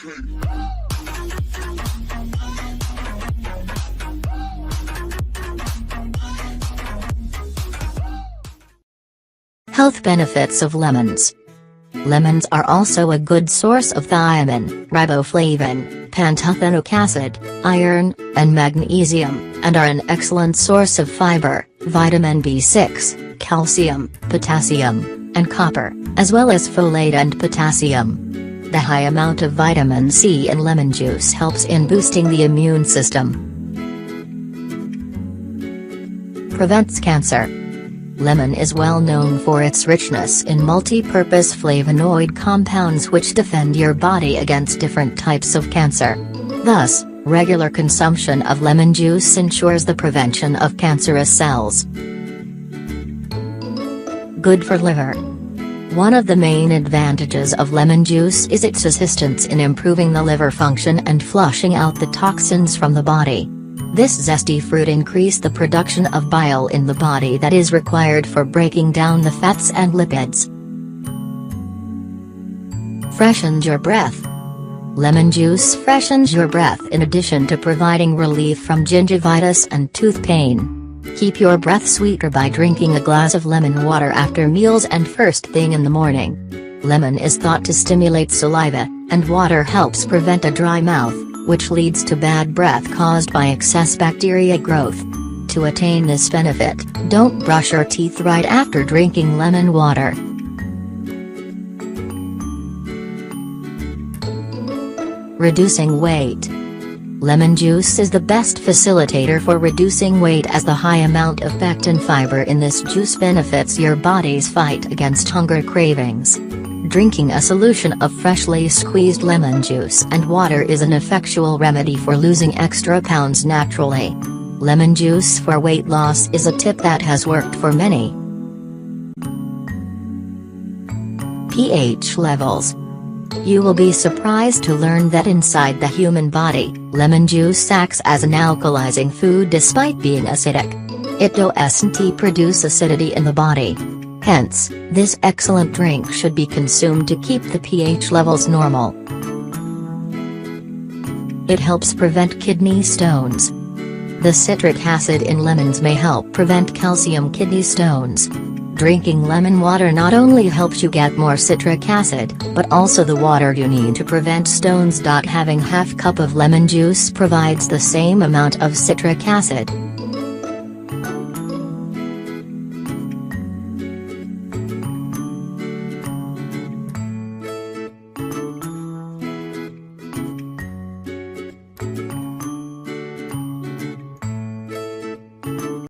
Health benefits of lemons. Lemons are also a good source of thiamin, riboflavin, pantothenic acid, iron, and magnesium, and are an excellent source of fiber, vitamin B6, calcium, potassium, and copper, as well as folate and potassium. The high amount of vitamin C in lemon juice helps in boosting the immune system. Prevents cancer. Lemon is well known for its richness in multipurpose flavonoid compounds which defend your body against different types of cancer. Thus, regular consumption of lemon juice ensures the prevention of cancerous cells. Good for liver. One of the main advantages of lemon juice is its assistance in improving the liver function and flushing out the toxins from the body. This zesty fruit increases the production of bile in the body that is required for breaking down the fats and lipids. Freshens your breath. Lemon juice freshens your breath in addition to providing relief from gingivitis and tooth pain. Keep your breath sweeter by drinking a glass of lemon water after meals and first thing in the morning. Lemon is thought to stimulate saliva, and water helps prevent a dry mouth, which leads to bad breath caused by excess bacteria growth. To attain this benefit, don't brush your teeth right after drinking lemon water. Reducing weight. Lemon juice is the best facilitator for reducing weight as the high amount of pectin fiber in this juice benefits your body's fight against hunger cravings. Drinking a solution of freshly squeezed lemon juice and water is an effectual remedy for losing extra pounds naturally. Lemon juice for weight loss is a tip that has worked for many. pH levels. You will be surprised to learn that inside the human body, lemon juice acts as an alkalizing food despite being acidic. It doesn't produce acidity in the body. Hence, this excellent drink should be consumed to keep the pH levels normal. It helps prevent kidney stones. The citric acid in lemons may help prevent calcium kidney stones. Drinking lemon water not only helps you get more citric acid, but also the water you need to prevent stones. Having half cup of lemon juice provides the same amount of citric acid.